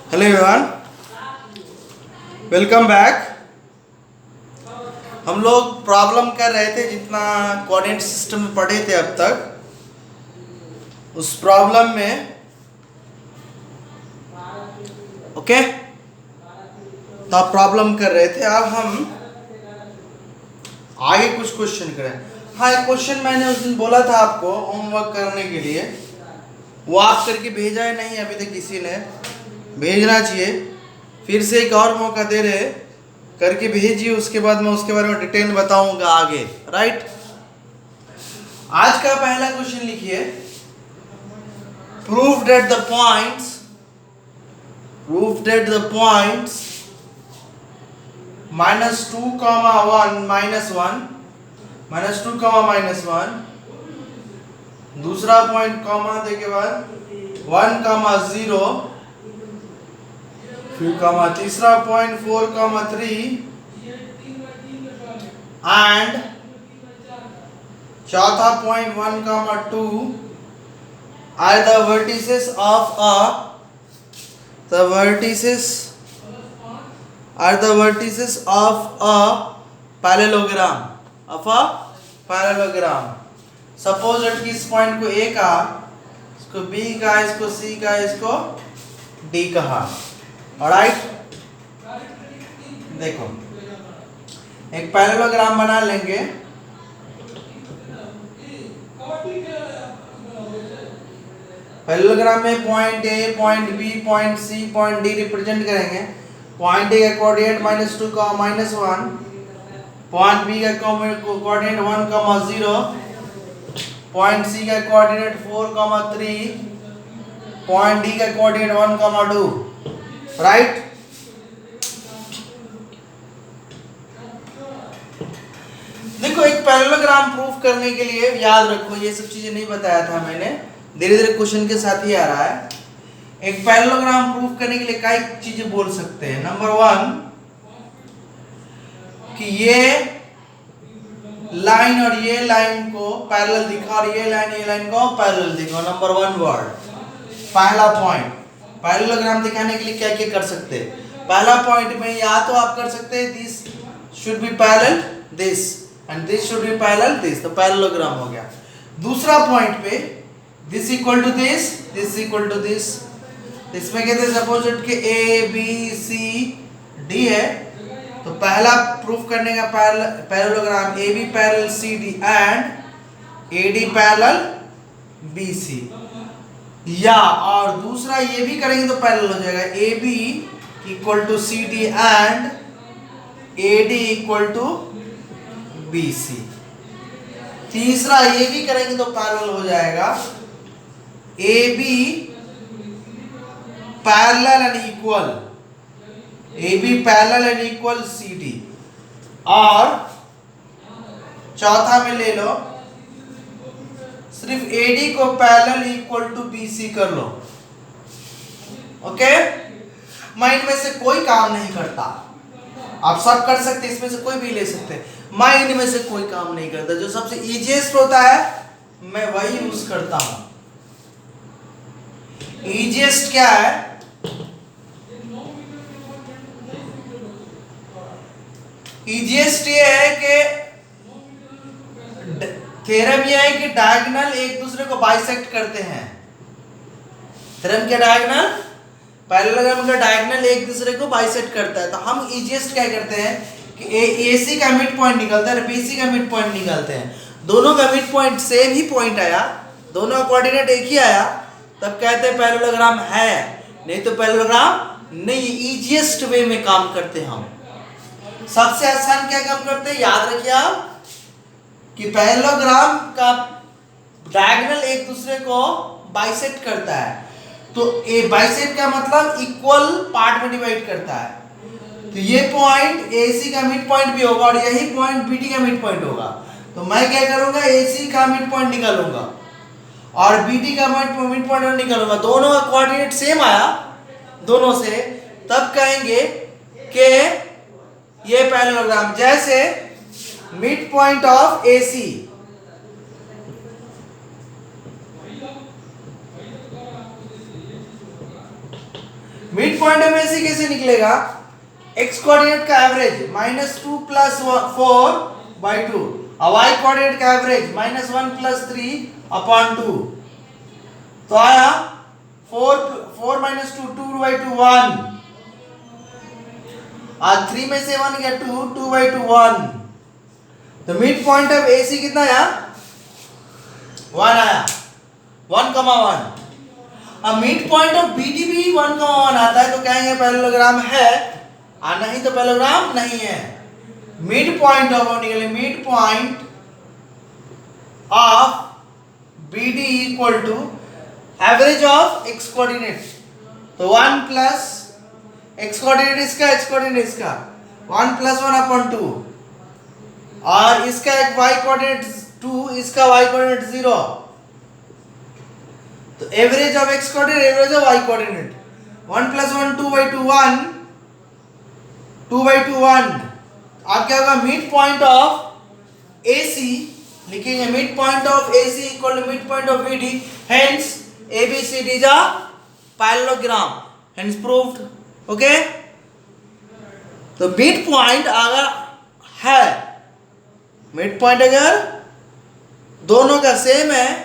Hello everyone, welcome back. हम लोग problem कर रहे थे, जितना कोऑर्डिनेट सिस्टम में पढ़े थे अब तक उस प्रॉब्लम में। ओके, तो आप प्रॉब्लम कर रहे थे, अब हम आगे कुछ क्वेश्चन करें। हाँ, एक क्वेश्चन मैंने उस दिन बोला था आपको होमवर्क करने के लिए, वो आप करके भेजा है नहीं अभी तक किसी ने, भेजना चाहिए। फिर से एक और मौका दे रहे, करके भेजिए, उसके बाद मैं उसके बारे में डिटेल बताऊंगा आगे। राइट, आज का पहला क्वेश्चन लिखिए, प्रूव दैट द पॉइंट्स -2, -1, दूसरा पॉइंट कॉमा दे के बाद 1, 0, फिर कॉमा तीसरा पॉइंट 4, 3 एंड चौथा point 1, 2 are the vertices of a parallelogram suppose कि इस पॉइंट को A कहा, इसको B कहा, इसको C कहा, इसको D कहा। ऑलराइट, देखो एक पैरेललोग्राम बना लेंगे। पैरेललोग्राम में point A, point B, point C, point D represent करेंगे। पॉइंट A का कोऑर्डिनेट -2, -1, पॉइंट B का कोऑर्डिनेट 1, 0, पॉइंट C का कोऑर्डिनेट 4, 3, पॉइंट D का कोऑर्डिनेट 1, 2। राइट, देखो एक पैरेललोग्राम प्रूफ करने के लिए याद रखो, ये सब चीजें नहीं बताया था मैंने, धीरे धीरे क्वेश्चन के साथ ही आ रहा है। एक पैरेललोग्राम प्रूफ करने के लिए कई चीजें बोल सकते हैं। नंबर 1 कि ये लाइन और ये लाइन को पैरेलल दिखा, और ये लाइन को पैरेलल दिखा। नंबर 1 वर्ड, पहला पॉइंट। पैरेललोग्राम दिखाने के लिए क्या क्या कर सकते हैं? पहला पॉइंट में या तो आप कर सकते हैं this should be parallel this and this should be parallel this, तो पैरेललोग्राम हो गया। दूसरा पॉइंट पे this equal to this, this equal to this, इसमें कहते हैं सपोज कि A B C D है, तो पहला प्रूफ करने का parallelogram AB parallel CD and AD parallel BC, या और दूसरा ये भी करेंगे तो पैरेलल हो जाएगा AB equal to CD and AD equal to BC। तीसरा ये भी करेंगे तो पैरेलल हो जाएगा AB parallel and equal CD, और चौथा में ले लो सिर्फ AD को पैरेलल इक्वल टू BC कर लो। ओके, मैं इनमें से कोई काम नहीं करता, आप सब कर सकते, इसमें से कोई भी ले सकते, मैं इनमें से कोई काम नहीं करता। जो सबसे इजीएस्ट होता है मैं वही यूज करता हूं। इजीएस्ट क्या है? इजीएस्ट ये है कि थ्योरम ये है कि डायगोनल एक दूसरे को बाइसेक्ट करते हैं। थ्योरम क्या? डायगोनल, पैरेललोग्राम का डायगोनल एक दूसरे को बाइसेक्ट करता है। तो हम इजीएस्ट क्या करते हैं कि AC का मिड पॉइंट निकलता है और BC का मिड पॉइंट निकलते हैं, दोनों का मिड पॉइंट सेम ही पॉइंट आया, दोनों का कोऑर्डिनेट एक ही आया, तब कहते हैं पैरेललोग्राम है, नहीं तो पैरेललोग्राम नहीं। इजीएस्ट वे में काम करते हैं हम। सबसे आसान क्या काम करते हैं, याद रखिए आप कि पैरेललोग्राम का डायगोनल एक दूसरे को बाइसेक्ट करता है, तो ए बाइसेक्ट का मतलब इक्वल पार्ट में डिवाइड करता है। तो ये पॉइंट AC का मिड पॉइंट भी होगा और यही पॉइंट BD का मिड पॉइंट होगा। तो मैं क्या करूंगा, AC का मिड पॉइंट निकालूंगा और BD का मिड पॉइंट निकालूंगा, दोनों का कोऑर्डिनेट सेम आया दोनों से, तब कहेंगे कि ये पैरेललोग्राम। जैसे mid point of AC, mid point of AC कैसे निकलेगा? x कोऑर्डिनेट का एवरेज -2 + 4/2 और y कोऑर्डिनेट का एवरेज -1 + 3/2। तो आया 4 - 2 2/2 1 और 3 में से 1 गया 2 2/2 1। तो मिड पॉइंट ऑफ AC कितना आया? 1 आया, 1,1। अब मिड पॉइंट ऑफ BD भी 1,1 आता है तो कहेंगे पैरेललोग्राम है, और नहीं तो पैरेललोग्राम नहीं है। मिड पॉइंट ऑफ निकले mid point of BD equal to average of x coordinate, तो 1 प्लस x कोऑर्डिनेट इसका, x कोऑर्डिनेट इसका, 1 + 1/2 और इसका एक y कोऑर्डिनेट 2, इसका y कोऑर्डिनेट 0। तो average of x coordinate, average of y coordinate 1 + 1 2/2 1 2/2 1। अब क्या होगा? मिड पॉइंट ऑफ AC लिखेंगे, mid point of AC equal to mid point of BD, hence ABCD is a parallelogram, hence proved. Okay, तो mid point अगर है, mid point अगर दोनों का सेम है,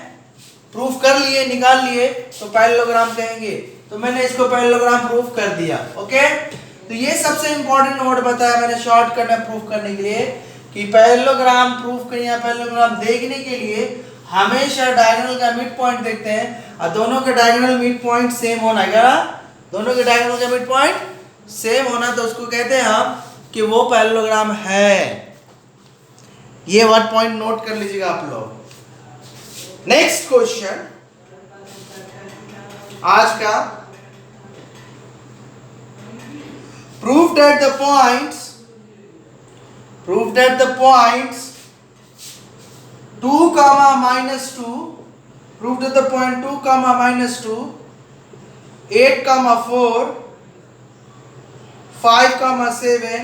प्रूफ कर लिए, निकाल लिए, तो पैरेललोग्राम कहेंगे। तो मैंने इसको पैरेललोग्राम प्रूफ कर दिया। ओके, तो ये सबसे इंपॉर्टेंट वर्ड बताया मैंने शॉर्टकट में प्रूफ करने के लिए कि पैरेललोग्राम प्रूफ करने या पैरेललोग्राम देखने के लिए हमेशा डायगोनल का मिड पॉइंट देखते हैं और दोनों के डायगोनल मिड पॉइंट सेम होना। क्या? दोनों के डायगोनल का मिड पॉइंट सेम होना, तो उसको कहते हैं हम कि वो पैरेललोग्राम है। ये वर्ड पॉइंट नोट कर लीजिएगा आप लोग। नेक्स्ट क्वेश्चन आज का, prove that the points 2, -2, prove that the point 2, -2, 8, 4, 5, 7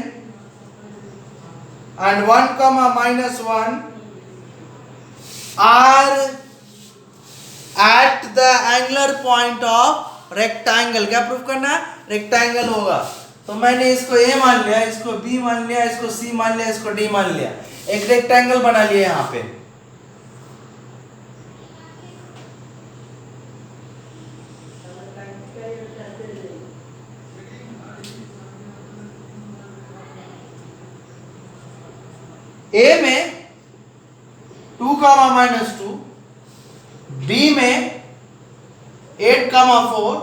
and 1, -1 are at the angular point of rectangle। क्या प्रूफ करना है? रेक्टेंगल होगा। तो मैंने इसको A मान लिया, इसको B मान लिया, इसको C मान लिया, इसको D मान लिया, एक रेक्टेंगल बना लिया यहां पे। A में 2, -2, B में 8, 4,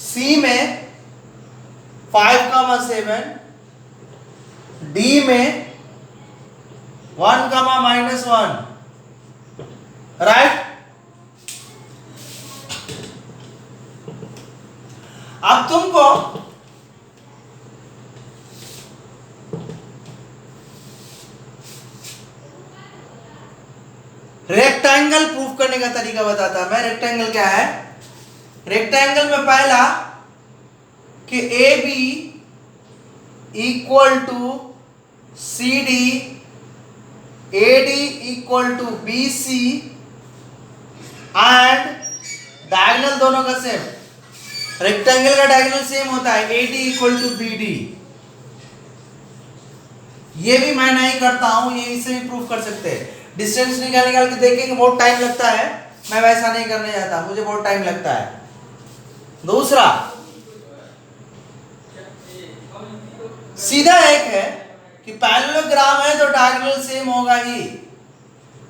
C में 5, 7, D में 1, -1, राइट। अब तुमको रेक्टेंगल प्रूफ करने का तरीका बताता मैं। रेक्टेंगल क्या है? रेक्टेंगल में पहला कि AB equal to CD, AD equal to BC and diagonal दोनों का सेम। रेक्टेंगल का डायगोनल सेम होता है, AD इक्वल टू BD। ये भी मैं नहीं करता हूं, ये इसे भी प्रूफ कर सकते हैं। डिस्टेंस निकाल के देखेंगे, बहुत टाइम लगता है, मैं वैसा नहीं करने जाता, मुझे बहुत टाइम लगता है। दूसरा सीधा एक है कि पैरेललोग्राम है तो डायगोनल सेम होगा ही,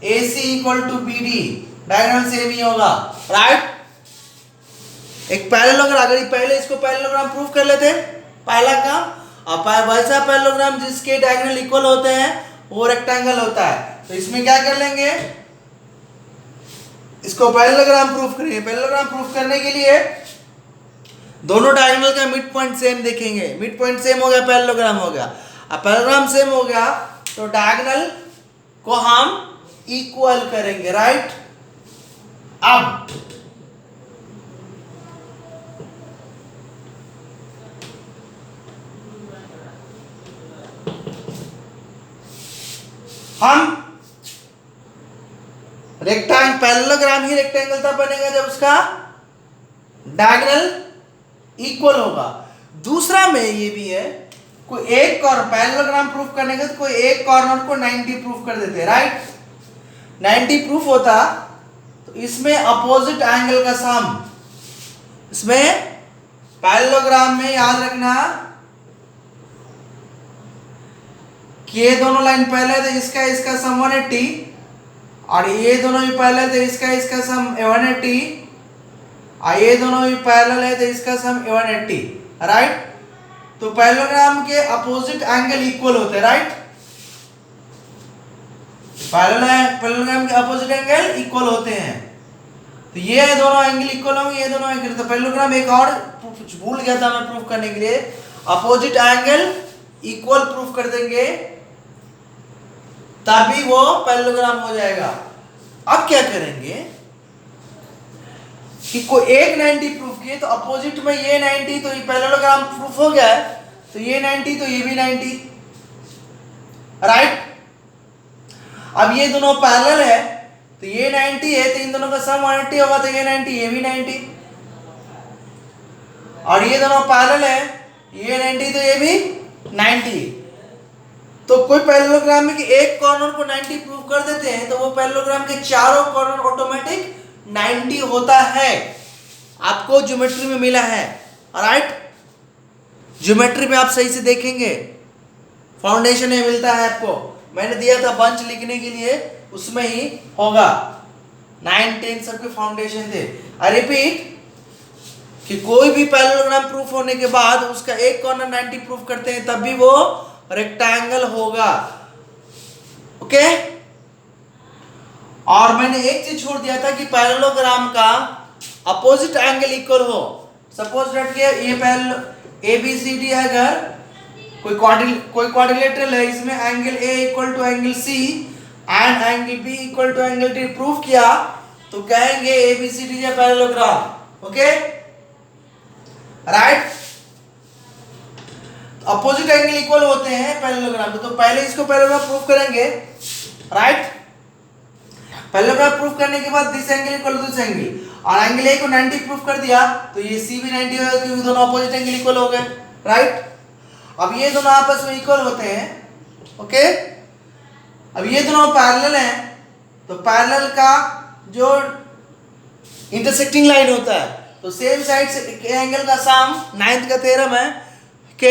AC equal to BD diagonal same ही होगा, राइट। एक पैरेललोग्राम, अगर पहले इसको पैरेललोग्राम प्रूफ कर लेते पहला काम, अब वैसा पैरेललोग्राम जिसके डायगोनल इक्वल होते हैं वो रेक्टेंगल होता है। तो इसमें क्या कर लेंगे, इसको पैरेललोग्राम प्रूफ करेंगे। पैरेललोग्राम प्रूफ करने के लिए दोनों डायगोनल का मिड पॉइंट सेम देखेंगे। मिड पॉइंट सेम हो गया, पैरेललोग्राम हो गया। अब पैरेललोग्राम सेम हो गया तो डायगोनल को हम इक्वल करेंगे, राइट। अब हम रेक्टेंगल, पैरेललोग्राम ही रेक्टेंगल तब बनेगा जब उसका डायगोनल इक्वल होगा। दूसरा में ये भी है, कोई एक कॉर्नर पैरेललोग्राम प्रूफ करने का तो कोई एक कॉर्नर को 90 प्रूफ कर देते हैं, राइट। 90 प्रूफ होता तो इसमें अपोजिट एंगल का सम, इसमें पैरेललोग्राम में याद रखना कि ये दोनों लाइन पहले तो इसका सम 180 और ये दोनों भी पहले तो इसका सम 180 और ये दोनों भी पैरेलल है तो इसका सम 180, राइट। तो पैरेललोग्राम के अपोजिट एंगल इक्वल होते हैं, राइट। पैरेललोग्राम के अपोजिट एंगल इक्वल होते हैं, तो ये दोनों एंगल इक्वल होंगे, ये दोनों एंगल। तो पैरेललोग्राम एक और भूल गया था मैं प्रूफ करने के लिए, अपोजिट एंगल इक्वल प्रूफ कर देंगे तभी वो पैरेललोग्राम हो जाएगा। अब क्या करेंगे कि कोई एक 90 प्रूफ किए तो अपोजिट में ये 90, तो ये पैरेललोग्राम प्रूफ हो गया है, तो ये 90 तो ये भी 90, राइट। अब ये दोनों पैरेलल है तो ये 90 है तो इन दोनों का सम 180 होगा, तो ये 90 ये भी 90, और ये दोनों पैरेलल है, ये 90 तो ये भी 90। तो कोई पैरेललोग्राम में कि एक कॉर्नर को 90 प्रूफ कर देते हैं तो वो पैरेललोग्राम के चारों कॉर्नर ऑटोमेटिक 90 होता है। आपको ज्योमेट्री में मिला है, राइट। ज्योमेट्री में आप सही से देखेंगे, फाउंडेशन में मिलता है आपको, मैंने दिया था बंच लिखने के लिए, उसमें ही होगा। 9, 10 सबके फाउंडेशन थे। आई रिपीट कि कोई भी पैरेललोग्राम प्रूफ होने के बाद उसका एक कॉर्नर 90 प्रूफ करते हैं तब भी वो रेक्टेंगल होगा, ओके। और मैंने एक चीज छोड़ दिया था कि पैरेललोग्राम का अपोजिट एंगल इक्वल हो। सपोज दैट के ये पैरेलल ABCD है, अगर कोई क्वाड्रिलेटरल है, इसमें angle A equal to angle C and angle B equal to angle D proof किया तो कहेंगे ABCD या parallelogram, okay, right. Opposite angle equal होते हैं पैरेललोग्राम में, तो पहले इसको पैरेललोग्राम प्रूफ करेंगे, राइट। पैरेललोग्राम प्रूफ करने के बाद this angle equal to this angle, और एंगल A को 90 प्रूफ कर दिया तो ये C भी 90 होगा क्योंकि दोनों अपोजिट एंगल इक्वल हो गए, राइट। अब ये दोनों आपस में इक्वल होते हैं, ओके। अब ये दोनों पैरेलल हैं तो पैरेलल का जो इंटरसेक्टिंग लाइन होता है तो सेम साइड से एंगल का सम 9th का थ्योरम है कि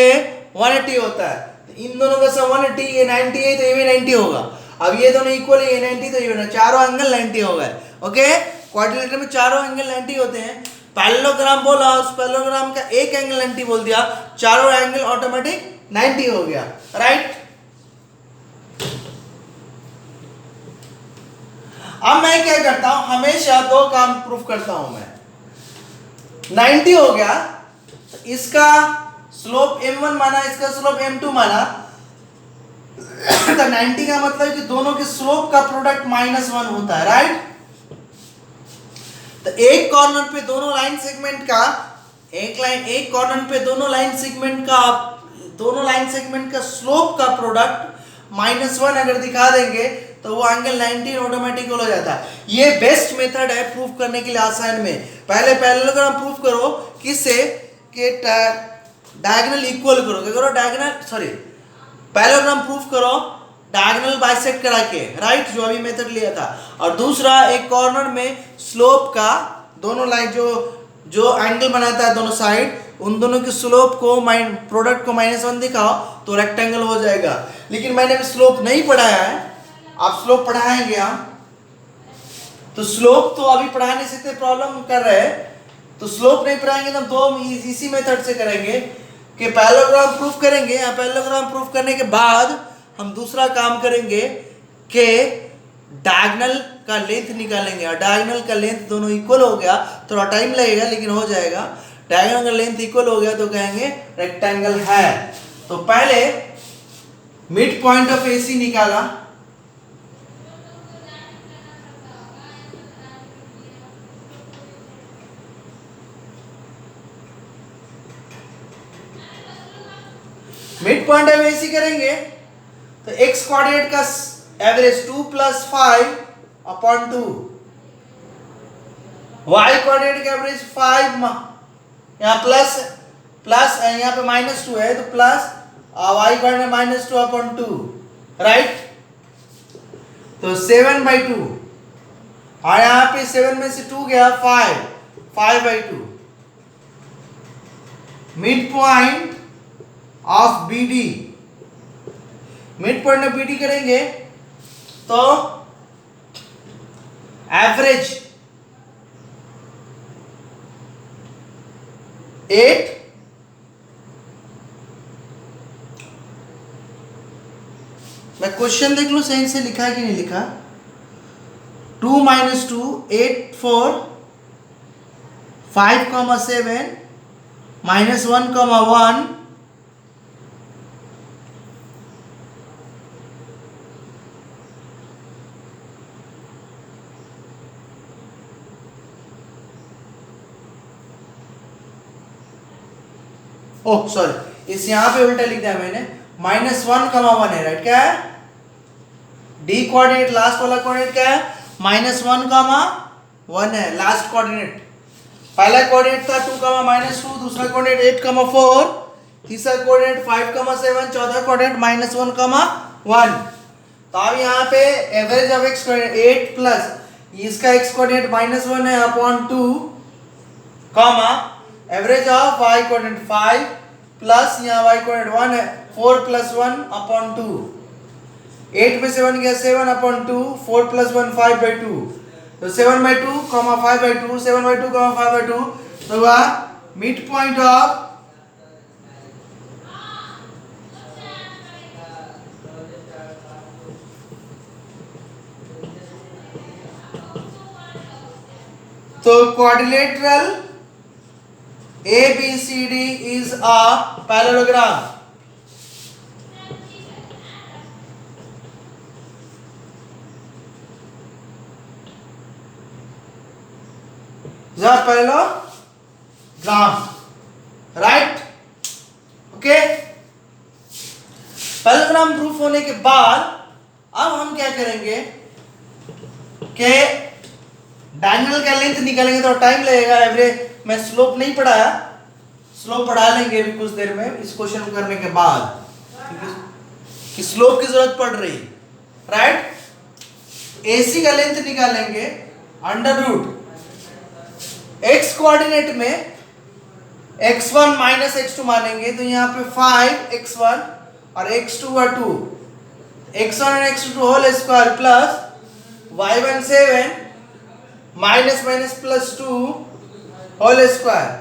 180 होता है, तो इन दोनों का सम 180, ये 90 है तो ये भी 90 होगा। अब ये दोनों इक्वल है, ये 90 तो ये चारों एंगल 90 हो गए, ओके। क्वाड्रिलेटरल में चारों एंगल 90 होते हैं। पैरेललोग्राम बोला, उस पैरेललोग्राम का एक एंगल 90 बोल दिया, चारों एंगल ऑटोमेटिक 90 हो गया, राइट। अब मैं क्या करता हूं, हमेशा दो काम प्रूफ करता हूं मैं। 90 हो गया तो इसका स्लोप m1 माना, इसका स्लोप m2 माना, तो 90 का मतलब कि दोनों के स्लोप का प्रोडक्ट -1 होता है, राइट। तो एक कॉर्नर पे दोनों लाइन सेगमेंट का एक कॉर्नर पे दोनों लाइन सेगमेंट का स्लोप का प्रोडक्ट -1 अगर दिखा देंगे तो वो एंगल 90 ऑटोमेटिक हो जाता है। ये बेस्ट मेथड है प्रूफ करने के लिए आसान में। पहले पैरेललोग्राम प्रूफ करो किससे कि डायगोनल इक्वल करो, क्या करो, पैरेललोग्राम प्रूफ करो डायगोनल बाइसेक्ट करा के, राइट, जो अभी मेथड लिया था। और दूसरा एक कॉर्नर में स्लोप का दोनों लाइन जो एंगल बनाता है दोनों साइड, उन दोनों के स्लोप को प्रोडक्ट को -1 दिखाओ तो रेक्टेंगल हो जाएगा। लेकिन मैंने अभी स्लोप नहीं पढ़ाया है, आप स्लोप पढ़ाएंगे हम, तो स्लोप तो अभी पढ़ा नहीं सकते, प्रॉब्लम कर रहे हैं, तो स्लोप नहीं पढ़ाएंगे तो हम दो इसी मेथड से करेंगे कि पैरेललोग्राम प्रूफ करेंगे। पैरेललोग्राम प्रूफ करने के बाद हम दूसरा काम करेंगे कि डायगोनल का लेंथ निकालेंगे, और डायगोनल का लेंथ दोनों इक्वल हो गया, थोड़ा टाइम लगेगा लेकिन हो जाएगा। डायगोनल का लेंथ इक्वल हो गया तो कहेंगे रेक्टेंगल है। तो पहले मिड पॉइंट ऑफ AC निकाला, मिड पॉइंट ऑफ AC करेंगे तो x कोऑर्डिनेट का एवरेज 2 + 5/2, y कोऑर्डिनेट का एवरेज 5 यहाँ प्लस प्लस यहाँ पे -2 है तो plus y coordinate -2 upon 2, right. तो 7/2 और यहाँ पे 7 में से 2 गया 5/2। Mid point of BD, mid point of BD करेंगे तो एवरेज 8, मैं क्वेश्चन देख लूं सही से लिखा है कि नहीं लिखा। 2 - 2 8 4 5, 7 -1, 1 ओह सॉरी, इस यहाँ पे उल्टा लिख दिया मैंने, -1, 1 है, राइट। क्या है डी कोऑर्डिनेट, लास्ट वाला कोऑर्डिनेट क्या है, -1, 1 है लास्ट कोऑर्डिनेट। पहला कोऑर्डिनेट था 2, -2, दूसरा कोऑर्डिनेट 8, 4, तीसरा कोऑर्डिनेट 5, 7, चौथा कोऑर्डिनेट -1, 1। तो अब यहाँ पे average of x coordinate 8 plus इसका x कोऑर्डिनेट -1 है upon 2, average of y coordinate 5 plus यहाँ y कोऑर्डिनेट 1 है 4 + 1 अपॉन 2। 8 में 7 गया 7 अपॉन 2, 4 + 1 5/2, तो 7/2, 5/2, 7/2, 5/2। तो हुआ मिड पॉइंट ऑफ तो quadrilateral ABCD is a parallelogram। Parallelogram, right, okay. Parallelogram proof होने के बाद अब हम क्या करेंगे कि डायगोनल का लेंथ निकालेंगे, तो टाइम लगेगा। एवरेज मैं स्लोप नहीं पढ़ाया, स्लोप पढ़ा लेंगे अभी कुछ देर में इस क्वेश्चन को करने के बाद, कि स्लोप की जरूरत पड़ रही, राइट। AC का लेंथ निकालेंगे √ x कोऑर्डिनेट में x1 - x2 मानेंगे, तो यहाँ पे 5x1 और x2 और 2, x1 और x2 whole square plus y1 7 -+2 whole square.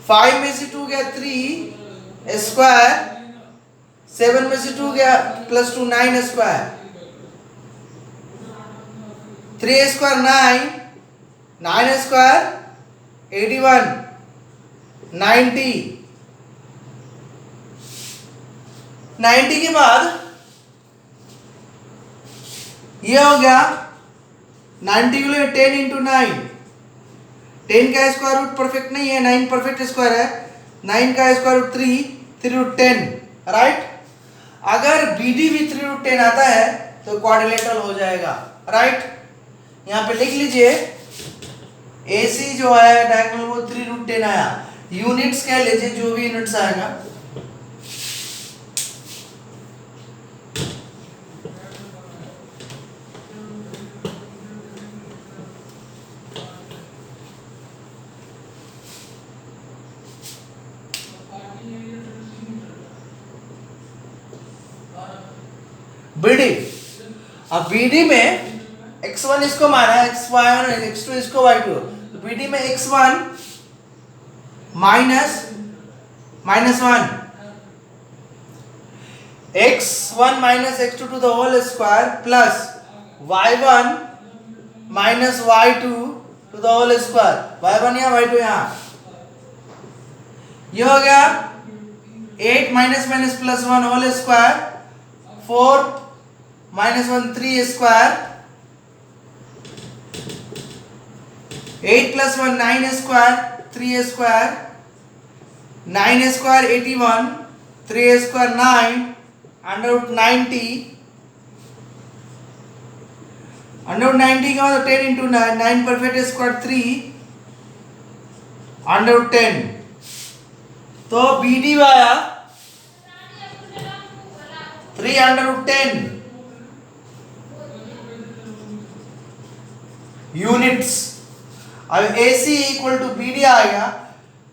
5 में से 2 गया 3 स्क्वायर, 7 में से 2 गया +2 9 स्क्वायर, 3 स्क्वायर 9, 9 स्क्वायर 81, 90। 90 के बाद ये हो गया 90 के लिए 10 × 9, 10 का स्क्वायर रूट परफेक्ट नहीं है, 9 परफेक्ट स्क्वायर है, 9 का स्क्वायर रूट 3√10, राइट। अगर BD भी 3√10 आता है तो क्वाड्रिलेटरल हो जाएगा, राइट। यहाँ पे लिख लीजिए AC जो है डायगोनल वो 3√10 आया। यूनिट्स कह लीजिए, जो भी यूनिट्स आएगा। BD, अब BD में x1 इसको माना, x1 x2 इसको y2, तो BD में x1 -1 x1 - x2 to the whole square plus y1 - y2 to the whole square, y1 यहाँ y2 यहाँ, ये हो गया 8 -+1 whole square, 4 -1 3 square, 8 + 1 9 square, 3 square, 9 square 81, 3 square 9, √90, √90 का मतलब 10 × 9, 9 परफेक्ट स्क्वायर 3, अंडर 10, तो बी डी आया 310 यूनिट्स। अब ए सी इक्वल टू बी डी आएगा।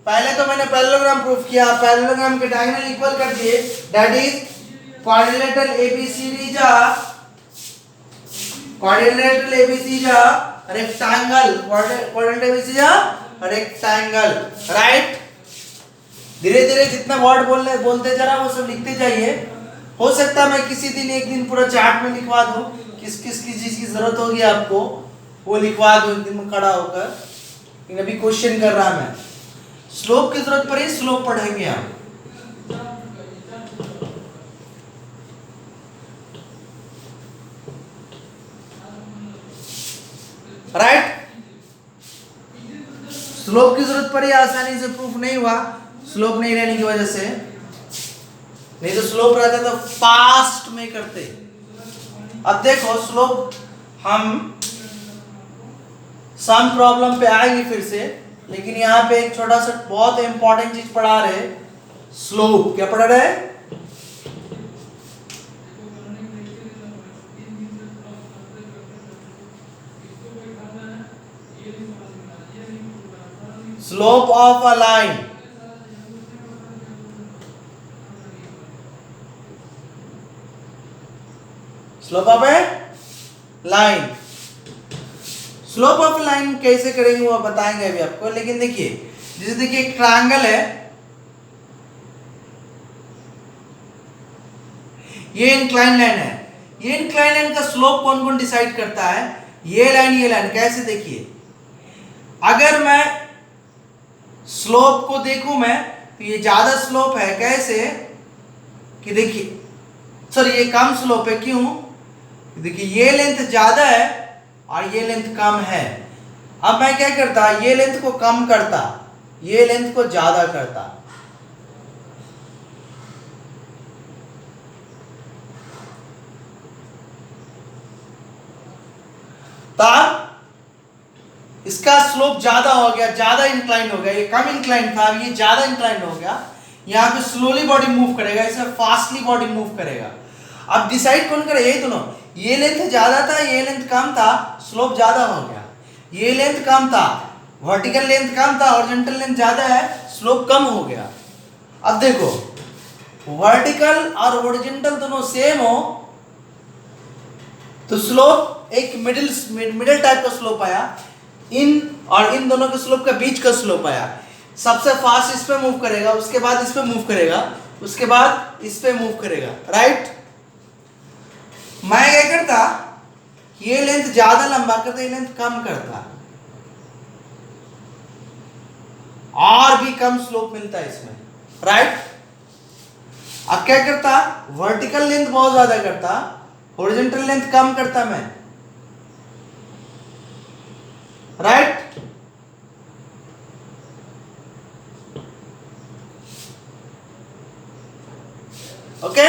पहले तो मैंने पैरेललोग्राम प्रूफ किया, पैरेललोग्राम के डायगोनल इक्वल कर दिए, दैट इज क्वाड्रिलेटरल एबीसीडी जा क्वाड्रिलेटरल एबीसी जा रेक्टेंगल, क्वाड्रिलेटरल एबीसी जा रेक्टेंगल, राइट। धीरे धीरे जितना वर्ड बोलते जरा वो सब लिखते जाइए। हो सकता है मैं किसी दिन एक दिन पूरा चार्ट में लिखवा दूं, किस किस की चीज की जरूरत होगी आपको वो लिखवा दूं एक दिन में खड़ा होकर, लेकिन अभी क्वेश्चन कर रहा मैं। स्लोप की जरूरत पड़ी, स्लोप पढ़ेंगे हम। राइट, स्लोप की जरूरत पड़ी, आसानी से प्रूफ नहीं हुआ स्लोप नहीं रहने की वजह से, नहीं तो स्लोप रहता तो फास्ट में करते। अब देखो स्लोप हम सम प्रॉब्लम पे आएंगे फिर से, लेकिन यहाँ पे एक छोटा सा बहुत इंपॉर्टेंट चीज पढ़ा रहे, स्लोप। क्या पढ़ा रहे? Slope of a line. Slope of A line. Slope of line कैसे करेंगे वो बताएंगे अभी आपको, लेकिन देखिए जैसे देखिए एक ट्रायंगल है, ये इंक्लाइन लाइन है, ये इंक्लाइन लाइन का स्लोप कौन कौन डिसाइड करता है? ये लाइन कैसे? देखिए अगर मैं स्लोप को देखूं मैं तो ये ज्यादा स्लोप है, कैसे कि देखिए सर ये कम स्लोप है, क्यों? देखिए ये लेंथ ज्यादा है और ये लेंथ कम है। अब मैं क्या करता, ये लेंथ को कम करता, ये लेंथ को ज्यादा करता। तब इसका स्लोप ज्यादा हो गया, ज्यादा इंक्लाइन हो गया, ये कम इंक्लाइन था ये ज्यादा इंक्लाइन हो गया। यहाँ पे स्लोली बॉडी मूव करेगा, इसमें फास्टली बॉडी मूव करेगा। अब डिसाइड कौन करे? ये दोनों, ये लेंथ ज्यादा था ये लेंथ कम था, स्लोप ज्यादा हो गया। ये लेंथ कम था, वर्टिकल लेंथ कम था, हॉरिजॉन्टल लेंथ ज्यादा है, स्लोप कम हो गया। अब देखो वर्टिकल और हॉरिजॉन्टल दोनों सेम हो तो स्लोप एक मिडिल टाइप का स्लोप आया, इन और इन दोनों के स्लोप के बीच का स्लोप आया। सबसे फास्ट इस पे मूव करेगा, उसके बाद इस पे मूव करेगा, उसके बाद इस पे मूव करेगा, राइट। मैं क्या करता, ये लेंथ ज्यादा लंबा करता, ये लेंथ कम करता, और भी कम स्लोप मिलता है इसमें, राइट। अब क्या करता, वर्टिकल लेंथ बहुत ज्यादा करता, हॉरिजॉन्टल लेंथ कम करता मैं, राइट। ओके,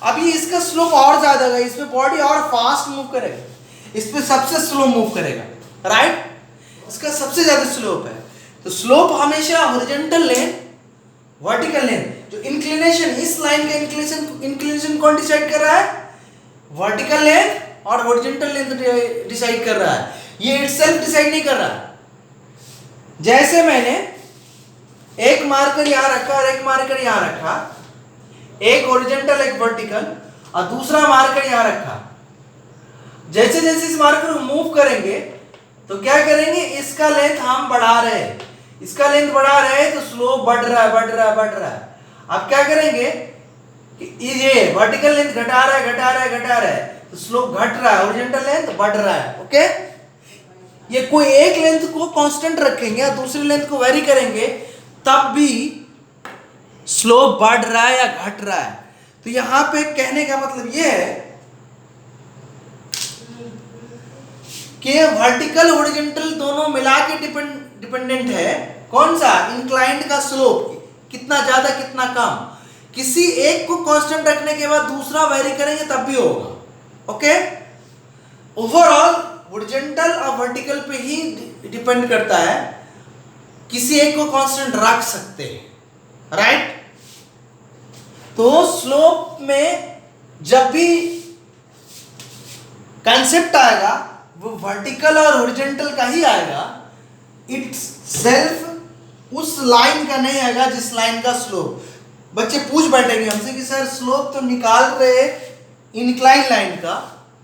अभी इसका स्लोप और ज्यादा है, इसमें बॉडी और फास्ट मूव करेगा, इसमें सबसे स्लो मूव करेगा, राइट। इसका सबसे ज्यादा स्लोप है, तो स्लोप हमेशा हॉरिजॉन्टल लेंथ वर्टिकल लेंथ, जो इंक्लिनेशन इस लाइन का इंक्लिनेशन कौन डिसाइड कर रहा है? वर्टिकल लेंथ और हॉरिजॉन्टल लेंथ डिसाइड कर रहा है, ये इटसेल्फ डिसाइड नहीं कर रहा। जैसे मैंने एक मार्कर यहां रखा और एक मार्कर यहां रखा, एक हॉरिजॉन्टल एक वर्टिकल, और दूसरा मार्कर यहां रखा। जैसे जैसे इस मार्कर को मूव करेंगे तो क्या करेंगे, इसका लेंथ हम बढ़ा रहे हैं, इसका लेंथ बढ़ा रहे हैं तो स्लोप बढ़ रहा है, बढ़ रहा है, बढ़ रहा है। अब क्या करेंगे कि ये वर्टिकल लेंथ घटा रहा है, घटा रहा है, घटा रहा है, तो स्लोप घट रहा है, हॉरिजॉन्टल लेंथ बढ़ रहा है। ओके, ये कोई एक लेंथ को कांस्टेंट रखेंगे और दूसरी लेंथ को वेरी करेंगे तब भी स्लोप बढ़ रहा है या घट रहा है। तो यहां पे कहने का मतलब ये है कि वर्टिकल हॉरिजॉन्टल दोनों मिला के डिपेंडेंट है, कौन सा? इंक्लाइंड का स्लोप कितना ज्यादा कितना कम। किसी एक को कांस्टेंट रखने के बाद दूसरा वेरी करेंगे तब भी होगा। ओके, ओवरऑल हॉरिजॉन्टल और वर्टिकल पे ही डिपेंड करता है किसी एक को कांस्टेंट रख सकते हैं, राइट। तो स्लोप में जब भी कंसेप्ट आएगा वो वर्टिकल और हॉरिजॉन्टल का ही आएगा, इट सेल्फ उस लाइन का नहीं आएगा जिस लाइन का स्लोप। बच्चे पूछ बैठेंगे हमसे कि सर स्लोप तो निकाल रहे इंक्लाइन लाइन का,